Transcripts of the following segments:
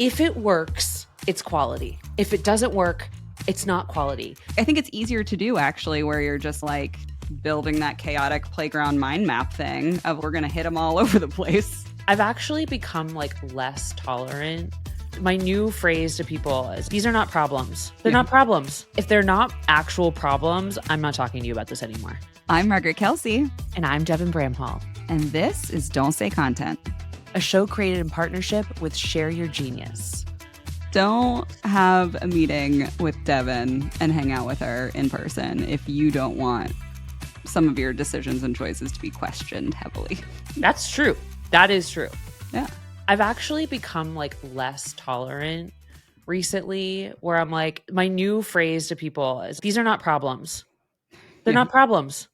If it works, it's quality. If it doesn't work, it's not quality. I think it's easier to do actually, where you're just like building that chaotic playground mind map thing of we're going to hit them all over the place. I've actually become like less tolerant. My new phrase to people is, these are not problems. They're not problems. If they're not actual problems, I'm not talking to you about this anymore. I'm Margaret Kelsey. And I'm Devin Bramhall. And this is Don't Say Content, a show created in partnership with Share Your Genius. Don't have a meeting with Devin and hang out with her in person if you don't want some of your decisions and choices to be questioned heavily. That's true. That is true. Yeah. I've actually become like less tolerant recently, where I'm like, my new phrase to people is, these are not problems. They're not problems.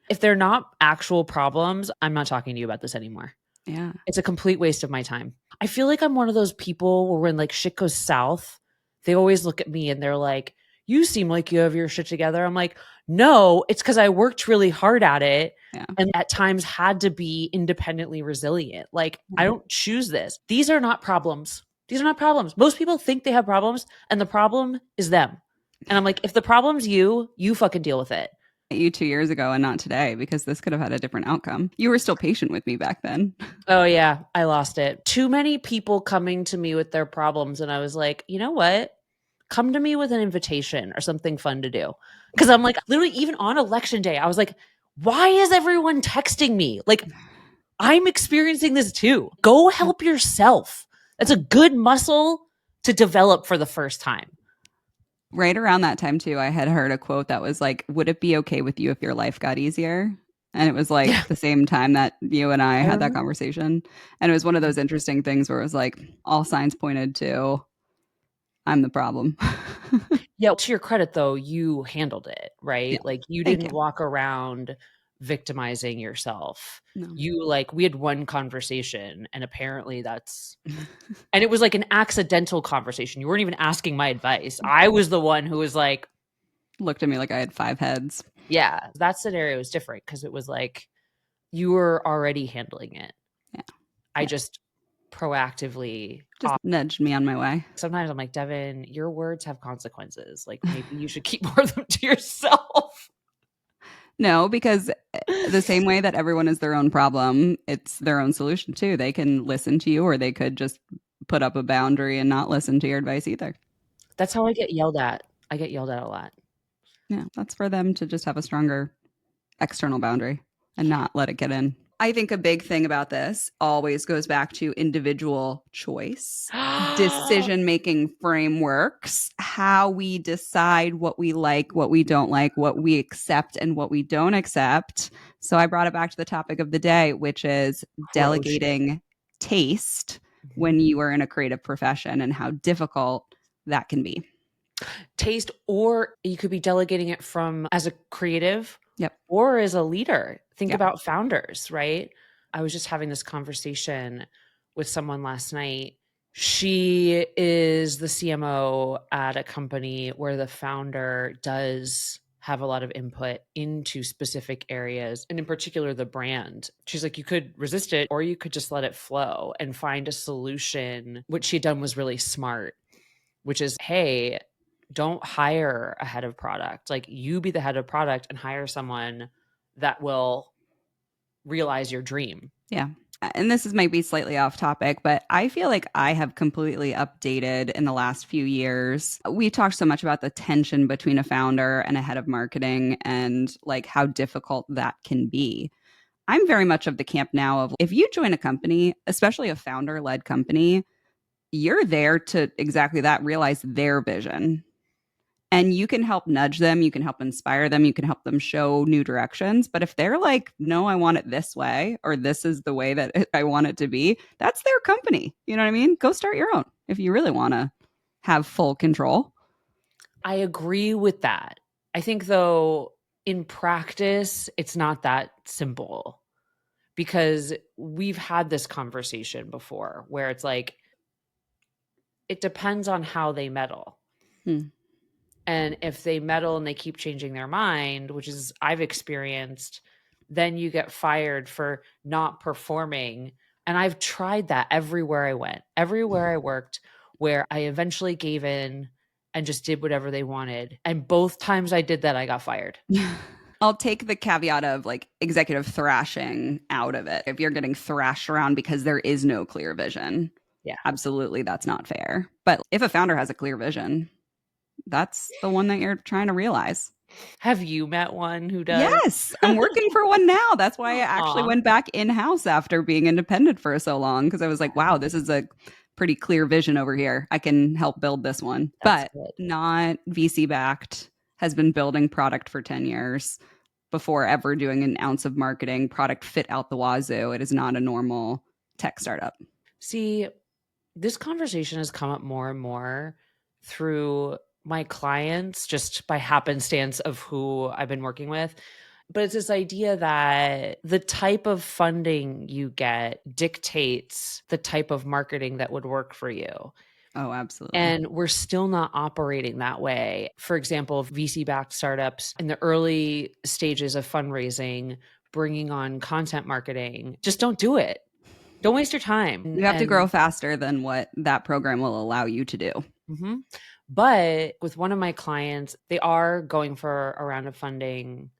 If they're not actual problems, I'm not talking to you about this anymore. Yeah. It's a complete waste of my time. I feel like I'm one of those people where when like shit goes south, they always look at me and they're like, you seem like you have your shit together. I'm like, no, it's because I worked really hard at it and at times had to be independently resilient. Like, I don't choose this. These are not problems. These are not problems. Most people think they have problems and the problem is them. And I'm like, if the problem's you fucking deal with it. You 2 years ago and not today, because this could have had a different outcome. You were still patient with me back then. Oh yeah, I lost it. Too many people coming to me with their problems, and I was like, you know what? Come to me with an invitation or something fun to do. Because I'm like, literally, even on election day, I was like, why is everyone texting me? Like, I'm experiencing this too. Go help yourself. That's a good muscle to develop for the first time. Right around that time, too, I had heard a quote that was like, would it be okay with you if your life got easier? And it was like the same time that you and I had that conversation. And it was one of those interesting things where it was like all signs pointed to, I'm the problem. Yeah. To your credit, though, you handled it, right? Yeah. Like you didn't walk around victimizing yourself. No. You like, we had one conversation and apparently that's, and it was like an accidental conversation. You weren't even asking my advice. I was the one who was like, looked at me like I had 5 heads. Yeah. That scenario was different because it was like, you were already handling it. Yeah. I just proactively just nudged me on my way. Sometimes I'm like, Devin, your words have consequences. Like maybe you should keep more of them to yourself. No, because the same way that everyone is their own problem, it's their own solution too. They can listen to you or they could just put up a boundary and not listen to your advice either. That's how I get yelled at. I get yelled at a lot. Yeah, that's for them to just have a stronger external boundary and not let it get in. I think a big thing about this always goes back to individual choice, decision-making frameworks, how we decide what we like, what we don't like, what we accept and what we don't accept. So I brought it back to the topic of the day, which is delegating taste when you are in a creative profession and how difficult that can be. Taste, or you could be delegating it from as a creative. Yep. Or as a leader. Think about founders, right? I was just having this conversation with someone last night. She is the CMO at a company where the founder does have a lot of input into specific areas, and in particular, the brand. She's like, you could resist it or you could just let it flow and find a solution. What she had done was really smart, which is, hey, don't hire a head of product. Like, you be the head of product and hire someone that will realize your dream. Yeah. And this might be slightly off topic, but I feel like I have completely updated in the last few years. We talked so much about the tension between a founder and a head of marketing and like how difficult that can be. I'm very much of the camp now of, if you join a company, especially a founder-led company, you're there to exactly that, realize their vision. And you can help nudge them, you can help inspire them, you can help them show new directions. But if they're like, no, I want it this way, or this is the way that I want it to be, that's their company. You know what I mean? Go start your own if you really want to have full control. I agree with that. I think, though, in practice, it's not that simple, because we've had this conversation before where it's like, it depends on how they meddle. And if they meddle and they keep changing their mind, which is I've experienced, then you get fired for not performing. And I've tried that everywhere I went, everywhere I worked, where I eventually gave in and just did whatever they wanted. And both times I did that, I got fired. I'll take the caveat of like executive thrashing out of it. If you're getting thrashed around because there is no clear vision, Yeah. absolutely that's not fair. But if a founder has a clear vision, that's the one that you're trying to realize. Have you met one who does? Yes, I'm working for one now. That's why I actually Aw, went back in-house after being independent for so long because I was like, wow, this is a pretty clear vision over here. I can help build this one. that's But good. not VC backed, has been building product for 10 years before ever doing an ounce of marketing, product fit out the wazoo. It is not a normal tech startup. See, this conversation has come up more and more through my clients just by happenstance of who I've been working with. But it's this idea that the type of funding you get dictates the type of marketing that would work for you. Oh, absolutely. And we're still not operating that way. For example, VC backed startups in the early stages of fundraising, bringing on content marketing, just don't do it. Don't waste your time. You have to grow And faster than what that program will allow you to do. mhm. But with one of my clients, they are going for a round of funding,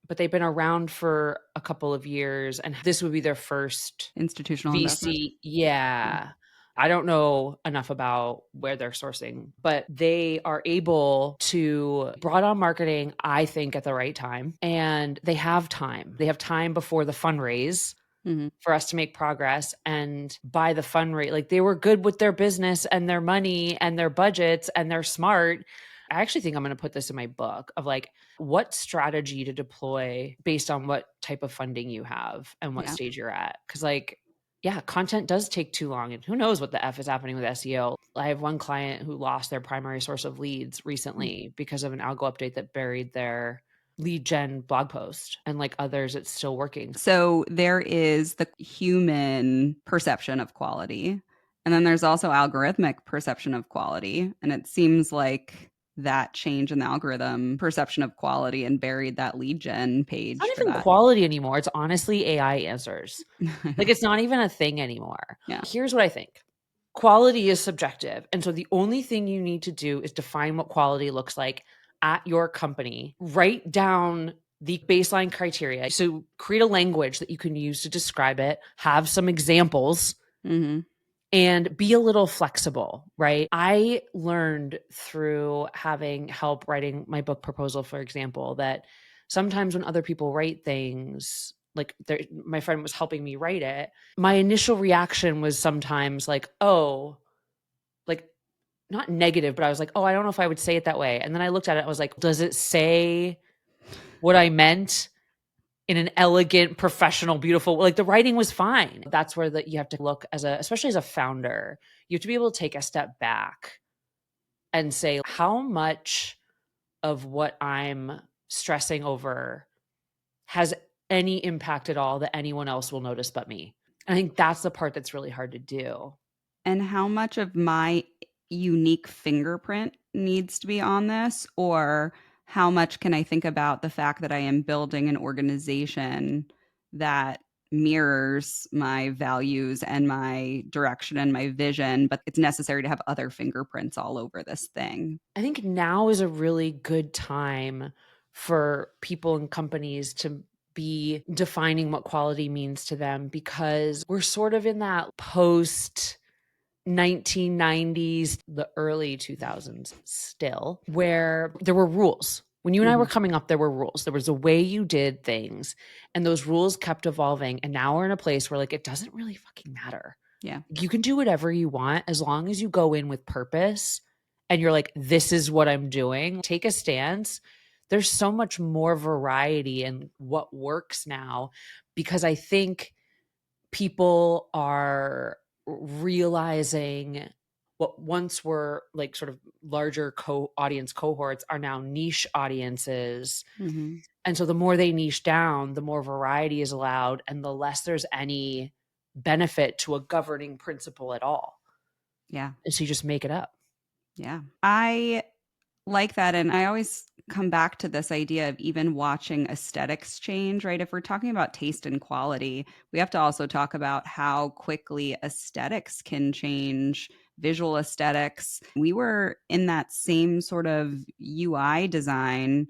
but they've been around for a couple of years, and this would be their first Institutional investment. VC. Yeah. Yeah. I don't know enough about where they're sourcing, but they are able to brought on marketing, I think, at the right time. And they have time. They have time before the fundraise Mm-hmm. for us to make progress, and by the fundraise, like they were good with their business and their money and their budgets and they're smart. I actually think I'm going to put this in my book of like what strategy to deploy based on what type of funding you have and what Yeah. stage you're at. Cause like, yeah, content does take too long and who knows what the F is happening with SEO. I have one client who lost their primary source of leads recently because of an algo update that buried their lead gen blog post, and like others, it's still working. So there is the human perception of quality, and then there's also algorithmic perception of quality. And it seems like that change in the algorithm perception of quality and buried that lead gen It's not page for even that. quality anymore. It's honestly AI answers. Like it's not even a thing anymore. Yeah. Here's what I think. Quality is subjective. And so the only thing you need to do is define what quality looks like at your company. Write down the baseline criteria. So create a language that you can use to describe it, have some examples, Mm-hmm. and be a little flexible, right? I learned through having help writing my book proposal, for example, that sometimes when other people write things, like my friend was helping me write it, my initial reaction was sometimes like, oh, like not negative, but I was like, oh, I don't know if I would say it that way. And then I looked at it, I was like, does it say what I meant in an elegant, professional, beautiful, like the writing was fine. That's where you have to look as especially as a founder, you have to be able to take a step back and say, how much of what I'm stressing over has any impact at all that anyone else will notice but me? I think that's the part that's really hard to do. And how much of my unique fingerprint needs to be on this? Or how much can I think about the fact that I am building an organization that mirrors my values and my direction and my vision, but it's necessary to have other fingerprints all over this thing? I think now is a really good time for people and companies to be defining what quality means to them, because we're sort of in that post 1990s, the early 2000s still, where there were rules. When you and I were Mhm. coming up, there were rules. There was a way you did things, and those rules kept evolving. And now we're in a place where like it doesn't really fucking matter. Yeah. You can do whatever you want as long as you go in with purpose and you're like, this is what I'm doing. Take a stance. There's so much more variety in what works now, because I think people are realizing what once were like sort of larger audience cohorts are now niche audiences. Mhm. And so the more they niche down, the more variety is allowed and the less there's any benefit to a governing principle at all. Yeah. And so you just make it up. Yeah. I like that. And I always come back to this idea of even watching aesthetics change, right? If we're talking about taste and quality, we have to also talk about how quickly aesthetics can change visual aesthetics. We were in that same sort of UI design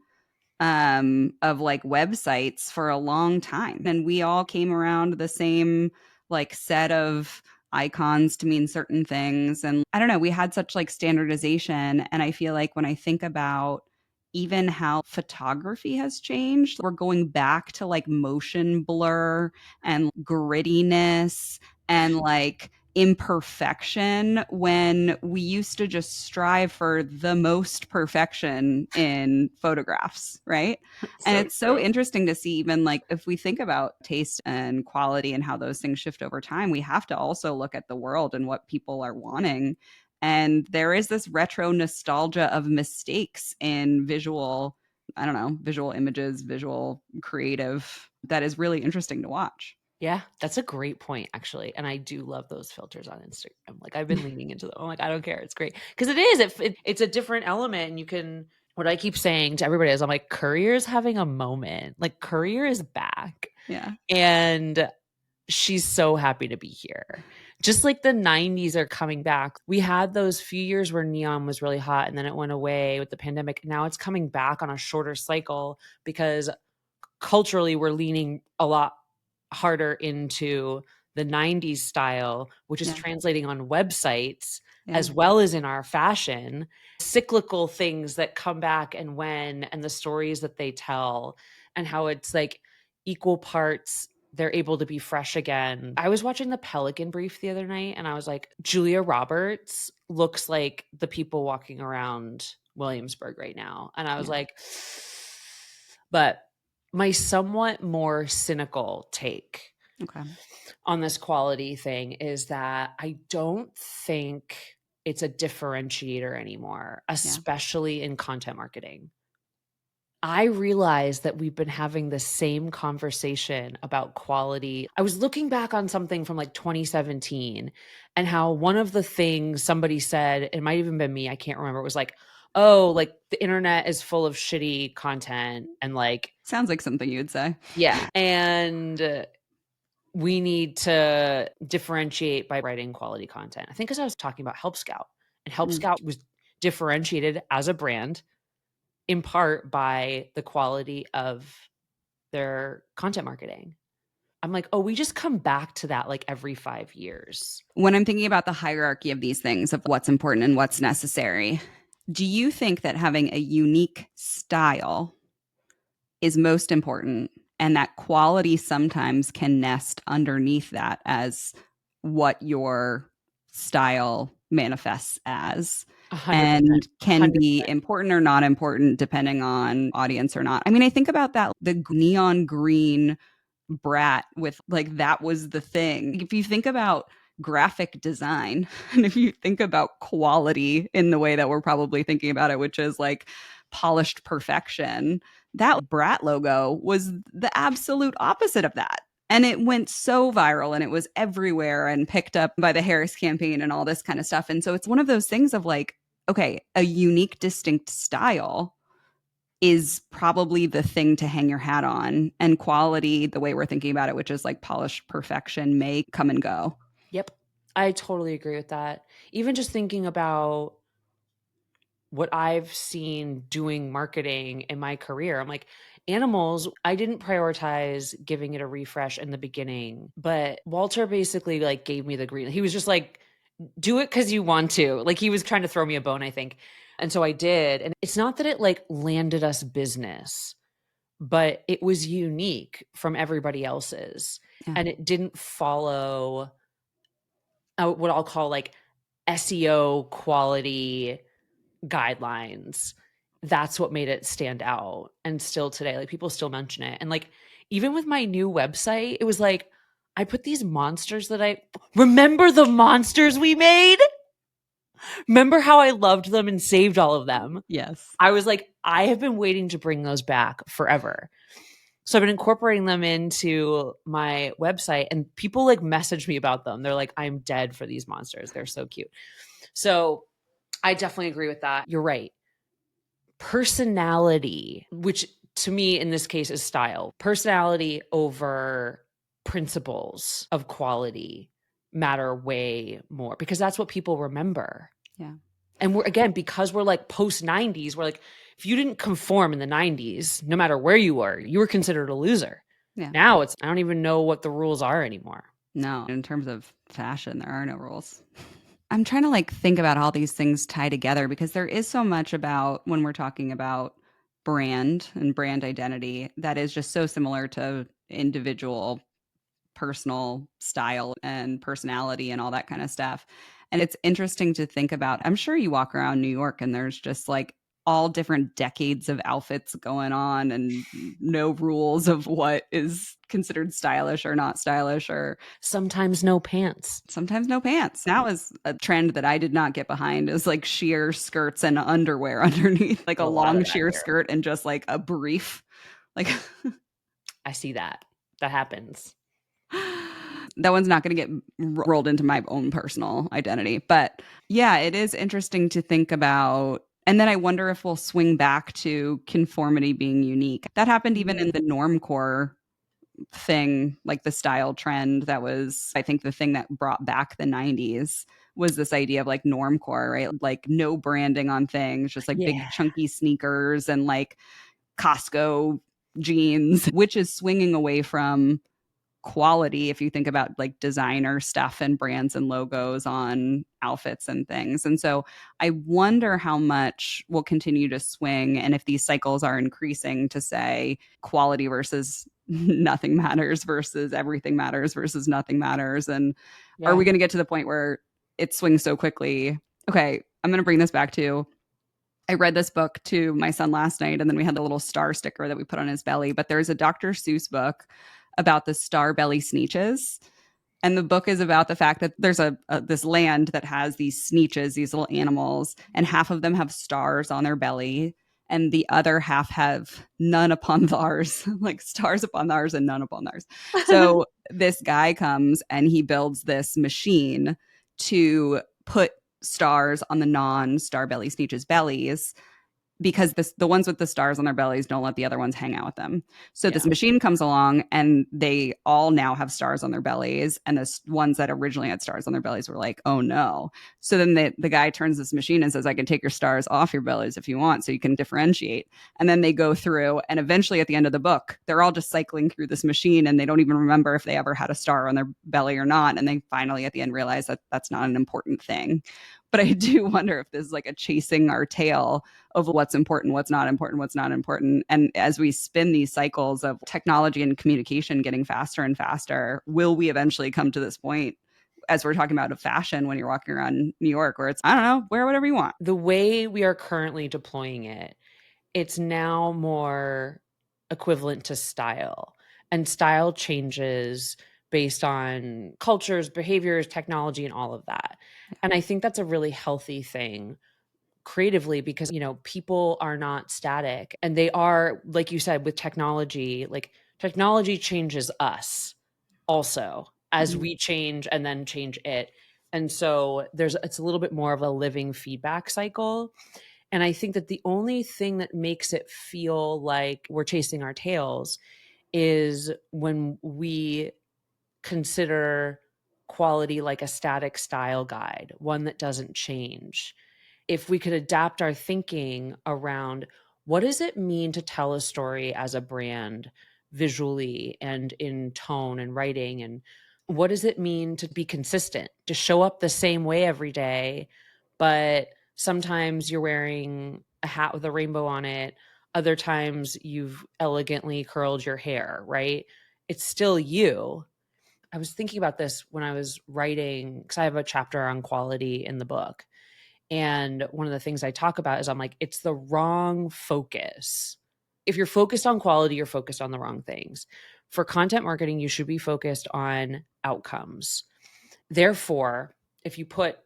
of like websites for a long time. And we all came around the same like set of icons to mean certain things. And I don't know, we had such like standardization. And I feel like when I think about even how photography has changed, we're going back to like motion blur and grittiness and like imperfection when we used to just strive for the most perfection in photographs, right? And So it's so true. interesting to see, even like if we think about taste and quality and how those things shift over time, we have to also look at the world and what people are wanting. And there is this retro nostalgia of mistakes in visual, I don't know, visual images, visual creative that is really interesting to watch. Yeah, that's a great point, actually. And I do love those filters on Instagram. Like I've been leaning into them. I'm like, I don't care. It's great. Because it is. It's a different element. And you can, what I keep saying to everybody is, I'm like, Courier's having a moment. Like Courier is back. Yeah. And she's so happy to be here. Just like the 90s are coming back. We had those few years where neon was really hot and then it went away with the pandemic. Now it's coming back on a shorter cycle because culturally we're leaning a lot harder into the 90s style, which is Yeah. translating on websites Yeah. as well as in our fashion, cyclical things that come back and when, and the stories that they tell, and how it's like equal parts. They're able to be fresh again. I was watching the Pelican Brief the other night and I was like, Julia Roberts looks like the people walking around Williamsburg right now. And I was Yeah. like, but my somewhat more cynical take Okay. on this quality thing is that I don't think it's a differentiator anymore, Yeah. especially in content marketing. I realize that we've been having the same conversation about quality. I was looking back on something from like 2017 and how one of the things somebody said, it might even been me, I can't remember, it was like, oh, like the internet is full of shitty content and like, Sounds like something you'd say. yeah. And we need to differentiate by writing quality content. I think because I was talking about Help Scout, and Help Mm. Scout was differentiated as a brand in part by the quality of their content marketing. I'm like, oh, we just come back to that like every 5 years. When I'm thinking about the hierarchy of these things, of what's important and what's necessary, do you think that having a unique style is most important and that quality sometimes can nest underneath that as what your style manifests as 100%. and can be 100%. important or not important depending on audience or not? I mean, I think about that, the neon green brat with like that was the thing. If you think about graphic design and if you think about quality in the way that we're probably thinking about it, which is like polished perfection, that brat logo was the absolute opposite of that. And it went so viral and it was everywhere and picked up by the Harris campaign and all this kind of stuff. And so it's one of those things of like, okay, a unique, distinct style is probably the thing to hang your hat on. And quality, the way we're thinking about it, which is like polished perfection, may come and go. Yep. I totally agree with that. Even just thinking about what I've seen doing marketing in my career, I'm like, animals, I didn't prioritize giving it a refresh in the beginning, but Walter basically like gave me the green. He was just like, do it because you want to. Like he was trying to throw me a bone, I think. And so I did. And it's not that it like landed us business, but it was unique from everybody else's. Yeah. And it didn't follow what I'll call like SEO quality guidelines. That's what made it stand out. And still today, like people still mention it. And like even with my new website, it was like I put these monsters that I remember the monsters we made. Remember how I loved them and saved all of them? Yes. I was like, I have been waiting to bring those back forever. So I've been incorporating them into my website and people like message me about them. They're like, I'm dead for these monsters. They're so cute. So I definitely agree with that. You're right. Personality, which to me in this case is style, personality over principles of quality matter way more because that's what people remember. Yeah. And we're, again, because we're like post 90s, we're like, if you didn't conform in the 90s, no matter where you were considered a loser. Yeah. Now it's, I don't even know what the rules are anymore. No, in terms of fashion, there are no rules. I'm trying to like think about how these things tie together because there is so much about when we're talking about brand and brand identity that is just so similar to individual personal style and personality and all that kind of stuff. And it's interesting to think about. I'm sure you walk around New York and there's just like all different decades of outfits going on and no rules of what is considered stylish or not stylish, or Sometimes no pants. sometimes no pants. That was a trend that I did not get behind, is like sheer skirts and underwear underneath, like a A lot long of that sheer here. skirt and just like a brief. Like I see that. That happens. that one's not going to get rolled into my own personal identity. But yeah, it is interesting to think about. And then I wonder if we'll swing back to conformity being unique. That happened even in the normcore thing, like the style trend. That was, I think, the thing that brought back the 90s was this idea of like normcore, right? Like no branding on things, just like big Yeah. chunky sneakers and like Costco jeans, which is swinging away from quality if you think about like designer stuff and brands and logos on outfits and things. And so I wonder how much will continue to swing and if these cycles are increasing to say quality versus nothing matters versus everything matters versus nothing matters. And are Yeah. we going to get to the point where it swings so quickly? Okay, I'm going to bring this back to, I read this book to my son last night, and then we had the little star sticker that we put on his belly. But there's a Dr. Seuss book about the star belly sneeches. And the book is about the fact that there's a this land that has these sneeches, these little animals, and half of them have stars on their belly, and the other half have none upon theirs, like stars upon theirs and none upon theirs. So this guy comes and he builds this machine to put stars on the non-star belly sneeches bellies, because the ones with the stars on their bellies don't let the other ones hang out with them. So this Yeah. machine comes along and they all now have stars on their bellies. And the ones that originally had stars on their bellies were like, oh no. So then the guy turns this machine and says, I can take your stars off your bellies if you want so you can differentiate. And then they go through, and eventually at the end of the book, they're all just cycling through this machine and they don't even remember if they ever had a star on their belly or not. And they finally at the end realize that that's not an important thing. But I do wonder if this is like a chasing our tail of what's important, what's not important, what's not important. And as we spin these cycles of technology and communication getting faster and faster, will we eventually come to this point, as we're talking about of fashion, when you're walking around New York, where it's, I don't know, wear whatever you want? The way we are currently deploying it, it's now more equivalent to style. And style changes based on cultures, behaviors, technology, and all of that. And I think that's a really healthy thing creatively because, people are not static and they are, like you said, with technology, like technology changes us also as Mhm. we change and then change it. And so it's a little bit more of a living feedback cycle. And I think that the only thing that makes it feel like we're chasing our tails is when we consider quality like a static style guide, one that doesn't change. If we could adapt our thinking around what does it mean to tell a story as a brand visually and in tone and writing, and what does it mean to be consistent, to show up the same way every day, but sometimes you're wearing a hat with a rainbow on it, other times you've elegantly curled your hair, right? It's still you. I was thinking about this when I was writing, because I have a chapter on quality in the book. And one of the things I talk about is I'm like, it's the wrong focus. If you're focused on quality, you're focused on the wrong things. For content marketing, you should be focused on outcomes. Therefore, if you put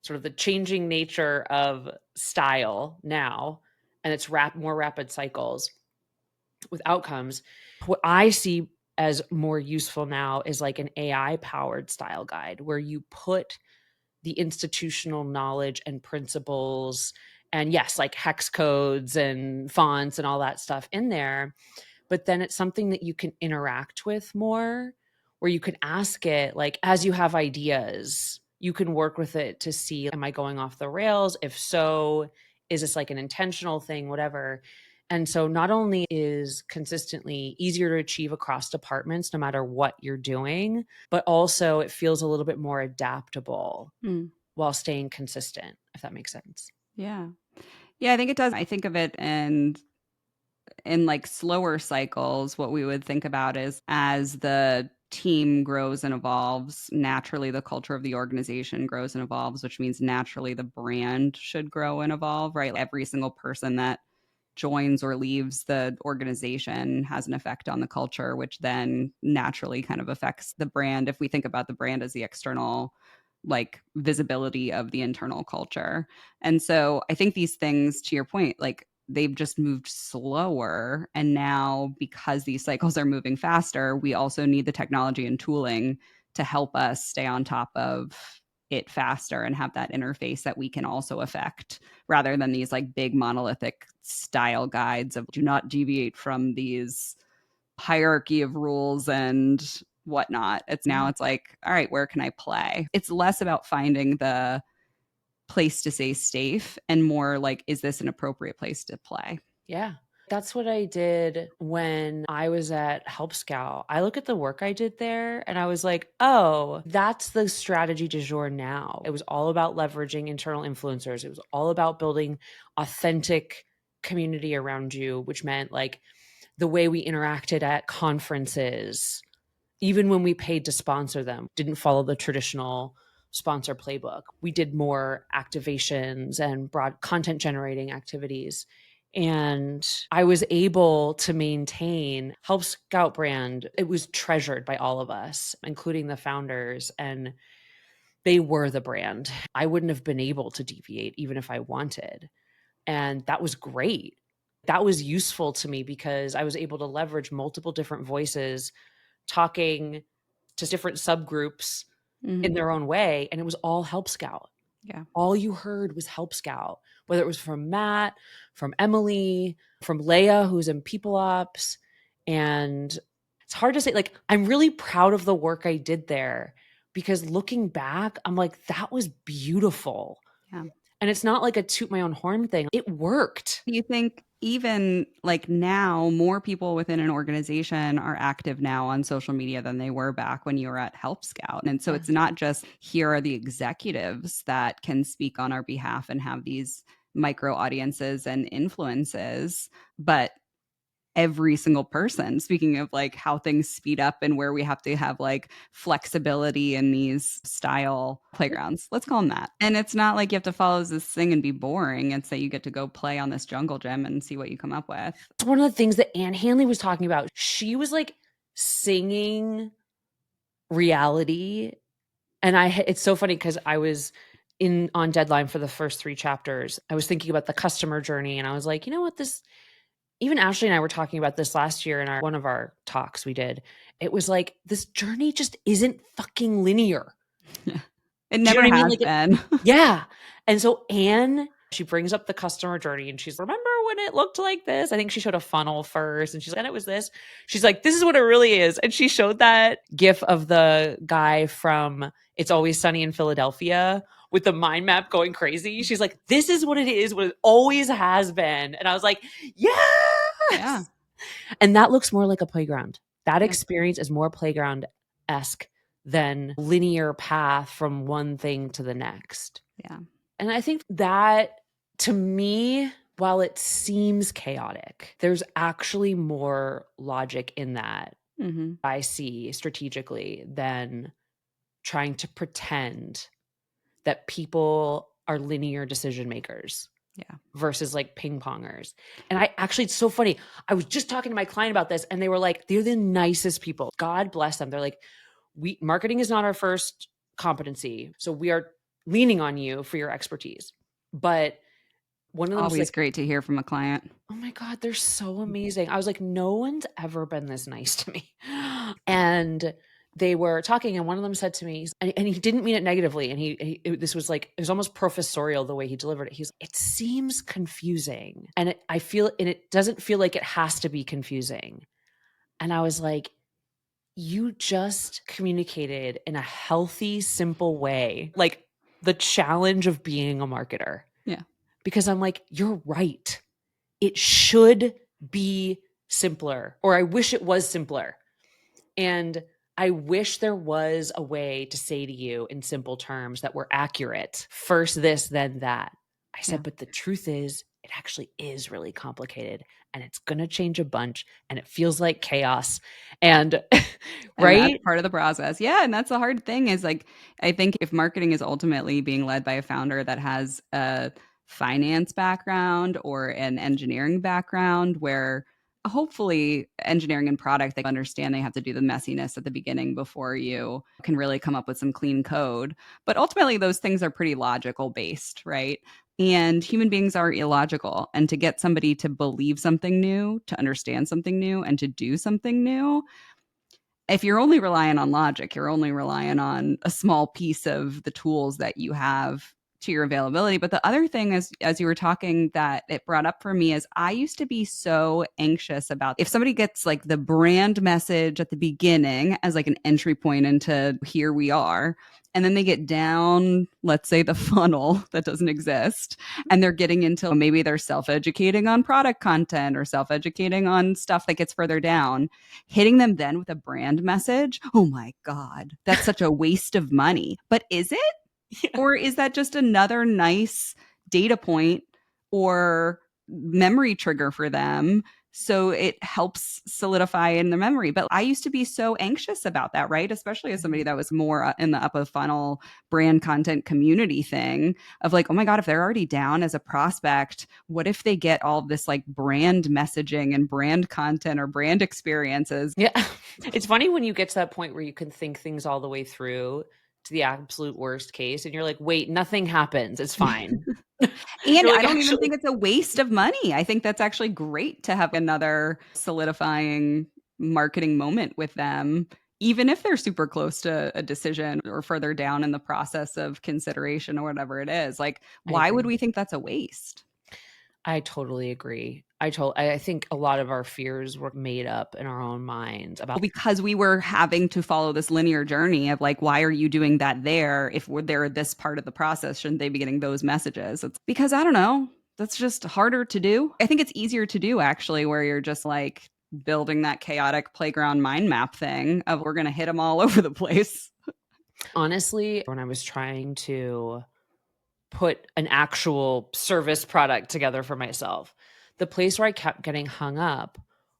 sort of the changing nature of style now and its more rapid cycles with outcomes, what I see as more useful now is like an AI powered style guide where you put the institutional knowledge and principles and, yes, like hex codes and fonts and all that stuff in there, but then it's something that you can interact with more, where you can ask it, like, as you have ideas, you can work with it to see, am I going off the rails? If so, is this like an intentional thing, whatever. And so not only is consistently easier to achieve across departments, no matter what you're doing, but also it feels a little bit more adaptable Mm. while staying consistent, if that makes sense. Yeah. Yeah, I think it does. I think of it in like slower cycles, what we would think about is as the team grows and evolves, naturally the culture of the organization grows and evolves, which means naturally the brand should grow and evolve, right? Every single person that joins or leaves the organization has an effect on the culture, which then naturally kind of affects the brand. If we think about the brand as the external, like visibility of the internal culture. And so I think these things, to your point, like they've just moved slower. And now, because these cycles are moving faster, we also need the technology and tooling to help us stay on top of it faster and have that interface that we can also affect, rather than these like big monolithic style guides of do not deviate from these hierarchy of rules and whatnot. It's now it's like, all right, where can I play? It's less about finding the place to stay safe and more like, is this an appropriate place to play? Yeah. That's what I did when I was at Help Scout. I look at the work I did there and I was like, oh, that's the strategy du jour now. It was all about leveraging internal influencers. It was all about building authentic community around you, which meant like the way we interacted at conferences, even when we paid to sponsor them, didn't follow the traditional sponsor playbook. We did more activations and broad content generating activities. And I was able to maintain Help Scout brand. It was treasured by all of us, including the founders, and they were the brand. I wouldn't have been able to deviate even if I wanted. And that was great. That was useful to me because I was able to leverage multiple different voices talking to different subgroups in Mm-hmm. their own way. And it was all Help Scout. Yeah. All you heard was Help Scout, whether it was from Matt, from Emily, from Leia, who's in People Ops. And it's hard to say, like, I'm really proud of the work I did there because looking back, I'm like, that was beautiful. Yeah. And it's not like a toot my own horn thing. It worked. Do you think even like now more people within an organization are active now on social media than they were back when you were at Help Scout? And so Yeah. it's not just here are the executives that can speak on our behalf and have these micro audiences and influences, but every single person. Speaking of like how things speed up and where we have to have like flexibility in these style playgrounds, let's call them that. And it's not like you have to follow this thing and be boring. It's that you get to go play on this jungle gym and see what you come up with. It's one of the things that Anne Hanley was talking about. She was like singing reality. And it's so funny because I was on deadline for the first 3 chapters. I was thinking about the customer journey and I was like, you know what, this, even Ashley and I were talking about this last year in one of our talks we did. It was like, this journey just isn't fucking linear. Yeah. It Do you know never what I mean? has Like, been. yeah. And so Anne, she brings up the customer journey and she's, remember when it looked like this? I think she showed a funnel first and she's like, and it was this. She's like, this is what it really is. And she showed that gif of the guy from It's Always Sunny in Philadelphia with the mind map going crazy. She's like, this is what it is, what it always has been. And I was like, yes. Yeah. And that looks more like a playground. That Yeah. experience is more playground-esque than linear path from one thing to the next. Yeah. And I think that, to me, while it seems chaotic, there's actually more logic in that Mm-hmm. I see strategically than trying to pretend that people are linear decision makers. Yeah. Versus like ping pongers. And I actually, it's so funny. I was just talking to my client about this and they were like, they're the nicest people. God bless them. They're like, marketing is not our first competency. So we are leaning on you for your expertise. But one of them was Always like, great to hear from a client. oh my God, they're so amazing. I was like, no one's ever been this nice to me. And they were talking, and one of them said to me, and he didn't mean it negatively. And this was like, it was almost professorial the way he delivered it. He's, it seems confusing. And and it doesn't feel like it has to be confusing. And I was like, you just communicated in a healthy, simple way, like the challenge of being a marketer. Yeah. Because I'm like, you're right. It should be simpler, or I wish it was simpler. And I wish there was a way to say to you in simple terms that were accurate. First this, then that. I Yeah. said, but the truth is, it actually is really complicated and it's going to change a bunch and it feels like chaos. And And that's right? part of the process. Yeah. And that's the hard thing is like, I think if marketing is ultimately being led by a founder that has a finance background or an engineering background, where hopefully engineering and product, they understand they have to do the messiness at the beginning before you can really come up with some clean code. But ultimately, those things are pretty logical based, right? And human beings are illogical. And to get somebody to believe something new, to understand something new, and to do something new, if you're only relying on logic, you're only relying on a small piece of the tools that you have to your availability. But the other thing is, as you were talking, that it brought up for me is I used to be so anxious about if somebody gets like the brand message at the beginning as like an entry point into here we are, and then they get down, let's say the funnel that doesn't exist, and they're getting into maybe they're self-educating on product content or self-educating on stuff that gets further down, hitting them then with a brand message. Oh my God, that's such a waste of money. But is it? Yeah. Or is that just another nice data point or memory trigger for them? So it helps solidify in the memory. But I used to be so anxious about that, right? Especially as somebody that was more in the upper funnel brand content community thing of like, oh my God, if they're already down as a prospect, what if they get all this like brand messaging and brand content or brand experiences? Yeah. It's funny when you get to that point where you can think things all the way through to the absolute worst case and you're like, wait, nothing happens. It's fine. And You're I like, don't even actually, think it's a waste of money. I think that's actually great to have another solidifying marketing moment with them, even if they're super close to a decision or further down in the process of consideration or whatever it is. Like, I why would agree. we think that's a waste? I totally agree. I think a lot of our fears were made up in our own minds Well, about. because we were having to follow this linear journey of like, why are you doing that there? If we're there this part of the process, shouldn't they be getting those messages? It's because I don't know. That's just harder to do. I think it's easier to do actually, where you're just like building that chaotic playground mind map thing of we're going to hit them all over the place. Honestly, when I was trying to put an actual service product together for myself, the place where I kept getting hung up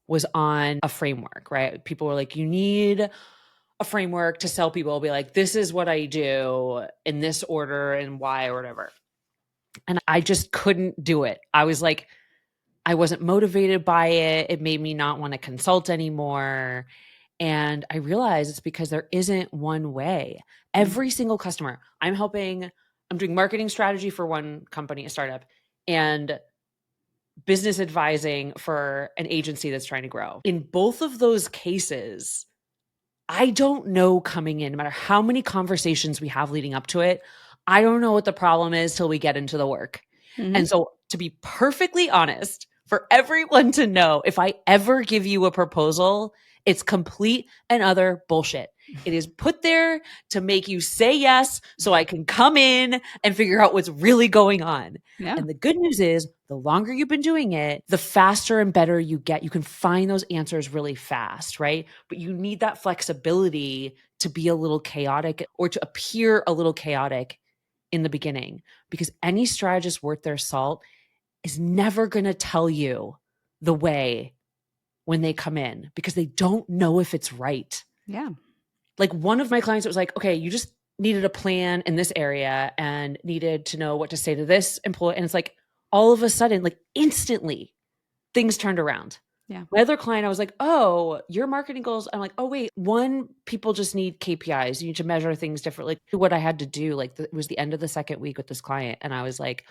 was on a framework, right? People were like, you need a framework to sell people. I'll be like, this is what I do in this order and why or whatever. And I just couldn't do it. I was like, I wasn't motivated by it. It made me not want to consult anymore. And I realized it's because there isn't one way. Mm. Every single customer, I'm doing marketing strategy for one company, a startup, and business advising for an agency that's trying to grow. In both of those cases, I don't know coming in, no matter how many conversations we have leading up to it, I don't know what the problem is till we get into the work. Mm-hmm. And so, to be perfectly honest, for everyone to know, if I ever give you a proposal, it's complete and utter bullshit. It is put there to make you say yes so I can come in and figure out what's really going on. Yeah. And the good news is, the longer you've been doing it, the faster and better you get. You can find those answers really fast, right? But you need that flexibility to be a little chaotic or to appear a little chaotic in the beginning, because any strategist worth their salt is never going to tell you the way when they come in because they don't know if it's right. Yeah. Like one of my clients was like, okay, you just needed a plan in this area and needed to know what to say to this employee. And it's like all of a sudden, like instantly, things turned around. Yeah. My other client, I was like, oh, your marketing goals. I'm like, oh, wait, one, people just need KPIs. You need to measure things differently. What I had to do, like, it was the end of the second week with this client. And I was like,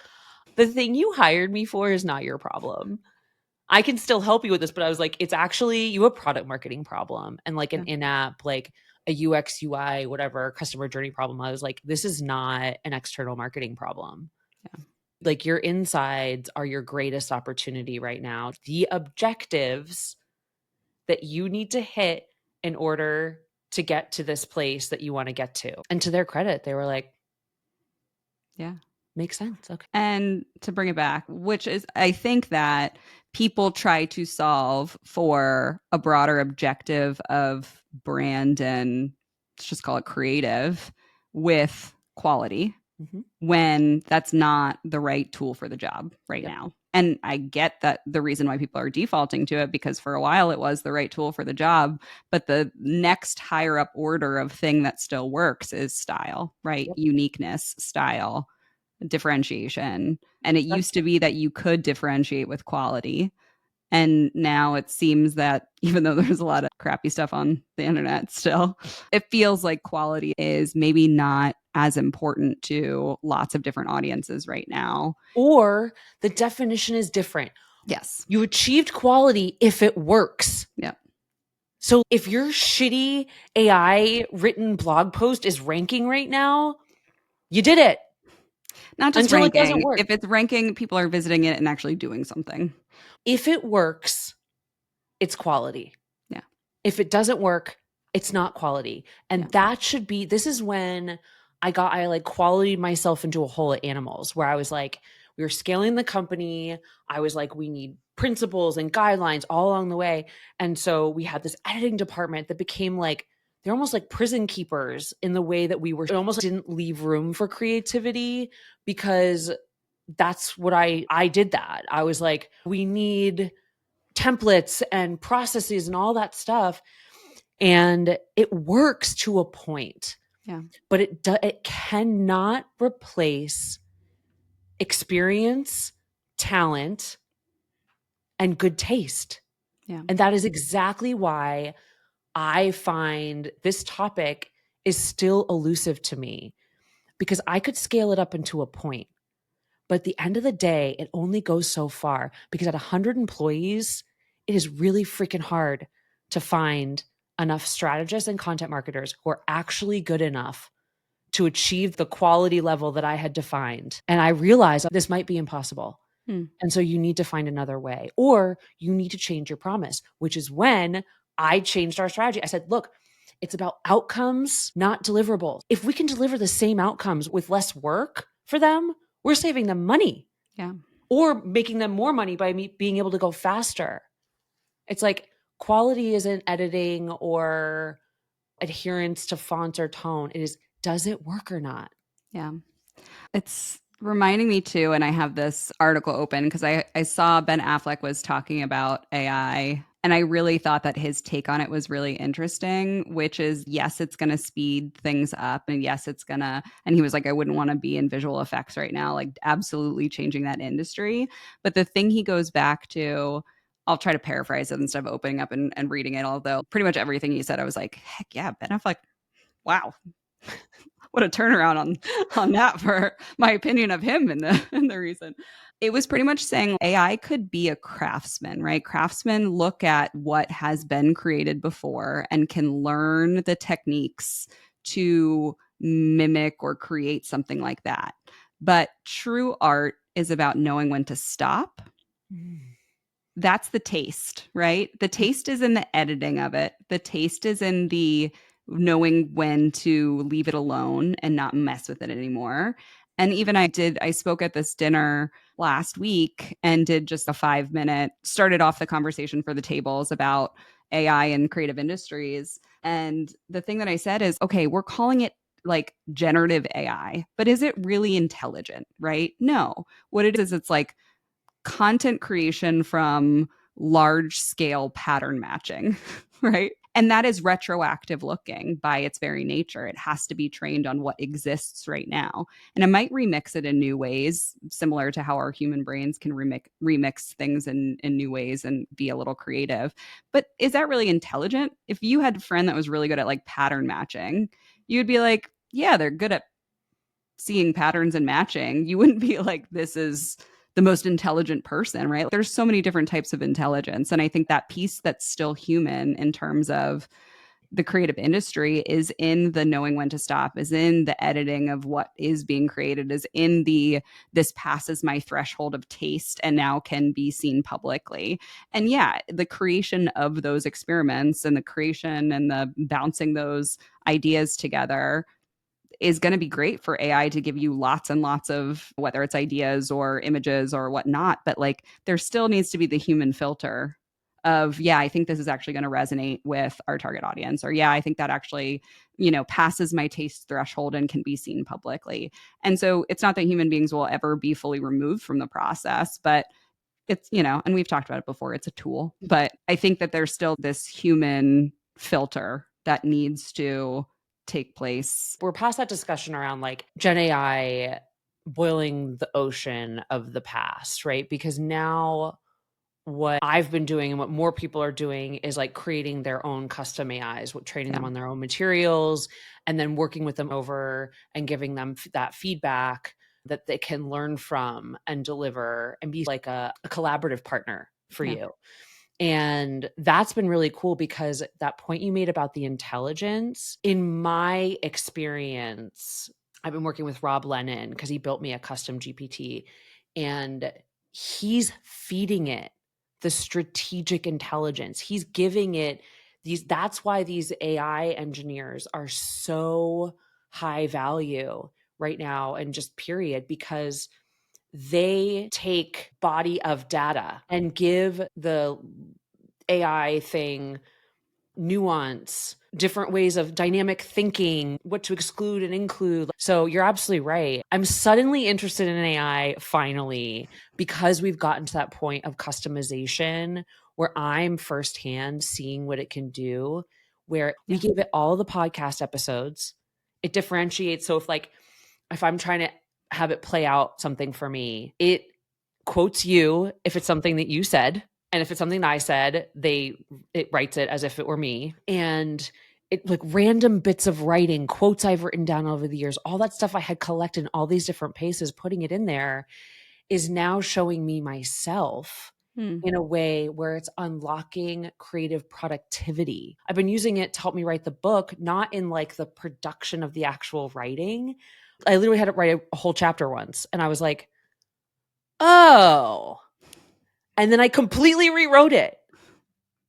the thing you hired me for is not your problem. I can still help you with this, but I was like, it's actually you have a product marketing problem and like an Yeah. in-app, like a UX, UI, whatever customer journey problem. I was like, this is not an external marketing problem. Yeah. Like your insides are your greatest opportunity right now. The objectives that you need to hit in order to get to this place that you want to get to. And to their credit, they were like, yeah. makes sense. Okay. And to bring it back, which is, I think that people try to solve for a broader objective of brand and let's just call it creative with quality when that's not the right tool for the job right now. And I get that the reason why people are defaulting to it, because for a while it was the right tool for the job. But the next higher up order of thing that still works is style, right? Yep. Uniqueness, style, differentiation. And it used to be that you could differentiate with quality. And now it seems that even though there's a lot of crappy stuff on the internet still, it feels like quality is maybe not as important to lots of different audiences right now. Or the definition is different. Yes. You achieved quality if it works. Yeah. So if your shitty AI written blog post is ranking right now, you did it. Not just until ranking. It doesn't work. If it's ranking, people are visiting it and actually doing something. If it works, it's quality. Yeah. If it doesn't work, it's not quality. And that should be, this is when I like quality myself into a hole at animals, where I was like, we were scaling the company. I was like, we need principles and guidelines all along the way. And so we had this editing department that became like, they're almost like prison keepers in the way that we were. It almost didn't leave room for creativity, because that's what I did that. I was like, we need templates and processes and all that stuff. And it works to a point. Yeah. But it cannot replace experience, talent, and good taste. Yeah. And that is exactly why I find this topic is still elusive to me, because I could scale it up into a point. But at the end of the day, it only goes so far, because at 100 employees, it is really freaking hard to find enough strategists and content marketers who are actually good enough to achieve the quality level that I had defined. And I realized this might be impossible. And so you need to find another way, or you need to change your promise, which is when I changed our strategy. I said, look, it's about outcomes, not deliverables. If we can deliver the same outcomes with less work for them, we're saving them money. Yeah. Or making them more money by me being able to go faster. It's like quality isn't editing or adherence to font or tone. It is, does it work or not? Yeah. It's reminding me too, and I have this article open because I saw Ben Affleck was talking about AI, and I really thought that his take on it was really interesting, which is, yes, it's going to speed things up, and yes, it's going to, and he was like, I wouldn't want to be in visual effects right now, like absolutely changing that industry. But the thing he goes back to, I'll try to paraphrase it instead of opening up and reading it, although pretty much everything he said, I was like, heck yeah, Ben Affleck, wow. What a turnaround on that for my opinion of him in the recent. It was pretty much saying AI could be a craftsman, right? Craftsmen look at what has been created before and can learn the techniques to mimic or create something like that. But true art is about knowing when to stop. That's the taste, right? The taste is in the editing of it. The taste is in the knowing when to leave it alone and not mess with it anymore. And even I spoke at this dinner last week and did just a 5-minute, started off the conversation for the tables about AI and creative industries. And the thing that I said is, okay, we're calling it like generative AI, but is it really intelligent, right? No. What it is, it's like content creation from large scale pattern matching, right? And that is retroactive looking by its very nature. It has to be trained on what exists right now. And it might remix it in new ways, similar to how our human brains can remix things in new ways and be a little creative. But is that really intelligent? If you had a friend that was really good at like pattern matching, you'd be like, yeah, they're good at seeing patterns and matching. You wouldn't be like, this is the most intelligent person, right? There's so many different types of intelligence. And I think that piece that's still human in terms of the creative industry is in the knowing when to stop, is in the editing of what is being created, is in the this passes my threshold of taste and now can be seen publicly. And yeah, the creation of those experiments and the creation and the bouncing those ideas together is going to be great for AI to give you lots and lots of whether it's ideas or images or whatnot. But like there still needs to be the human filter of, yeah, I think this is actually going to resonate with our target audience. Or, yeah, I think that actually, passes my taste threshold and can be seen publicly. And so it's not that human beings will ever be fully removed from the process, but it's, and we've talked about it before, it's a tool. But I think that there's still this human filter that needs to take place. We're past that discussion around like Gen AI boiling the ocean of the past, right? Because now what I've been doing and what more people are doing is like creating their own custom AIs, training them on their own materials, and then working with them over and giving them that feedback that they can learn from and deliver and be like a collaborative partner for you. And that's been really cool because that point you made about the intelligence, in my experience, I've been working with Rob Lennon because he built me a custom GPT, and he's feeding it the strategic intelligence. He's giving it that's why these AI engineers are so high value right now and just period, because they take body of data and give the AI thing nuance, different ways of dynamic thinking, what to exclude and include. So you're absolutely right. I'm suddenly interested in AI finally because we've gotten to that point of customization where I'm firsthand seeing what it can do, where we give it all the podcast episodes. It differentiates. So if I'm trying to have it play out something for me, it quotes you if it's something that you said. And if it's something that I said, it writes it as if it were me. And it like random bits of writing, quotes I've written down over the years, all that stuff I had collected in all these different places, putting it in there is now showing me myself in a way where it's unlocking creative productivity. I've been using it to help me write the book, not in like the production of the actual writing. I literally had to write a whole chapter once. And I was like, oh. And then I completely rewrote it.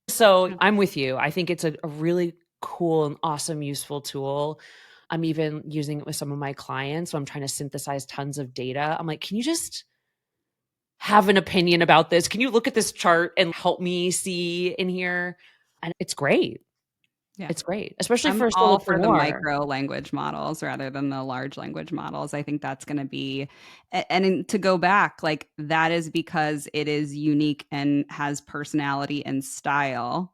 So I'm with you. I think it's a really cool and awesome, useful tool. I'm even using it with some of my clients. So I'm trying to synthesize tons of data. I'm like, can you just have an opinion about this? Can you look at this chart and help me see in here? And it's great. Yeah. It's great, especially I'm for a all for the solopreneur. micro language models rather than the large language models. I think that's going to be, and to go back, like that is because it is unique and has personality and style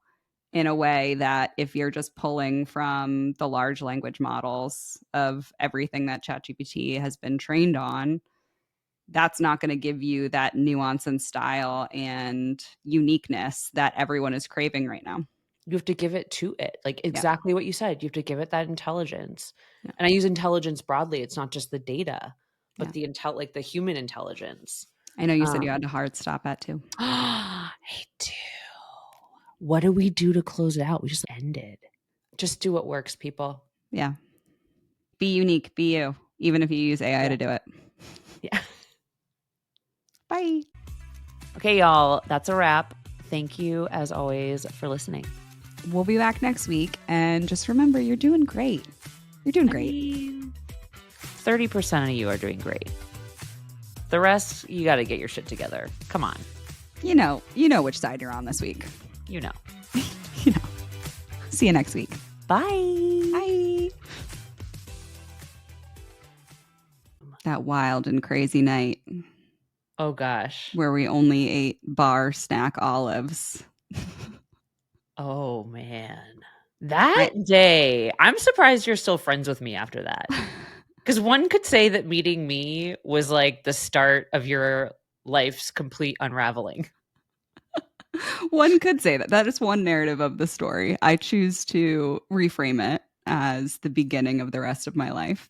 in a way that if you're just pulling from the large language models of everything that ChatGPT has been trained on, that's not going to give you that nuance and style and uniqueness that everyone is craving right now. You have to give it to it. Like Yeah. exactly what you said. You have to give it that intelligence. Yeah. And I use intelligence broadly. It's not just the data, but Yeah. like the human intelligence. I know you said you had a hard stop at too. I do. What do we do to close it out? We just ended. Just do what works, people. Yeah. Be unique, be you, even if you use AI to do it. Yeah. Bye. Okay, y'all. That's a wrap. Thank you, as always, for listening. We'll be back next week. And just remember, you're doing great. You're doing great. 30% of you are doing great. The rest, you got to get your shit together. Come on. You know which side you're on this week. You know. See you next week. Bye. Bye. That wild and crazy night. Oh, gosh. Where we only ate bar snack olives. Oh, man. That day, I'm surprised you're still friends with me after that. Because one could say that meeting me was like the start of your life's complete unraveling. One could say that. That is one narrative of the story. I choose to reframe it as the beginning of the rest of my life.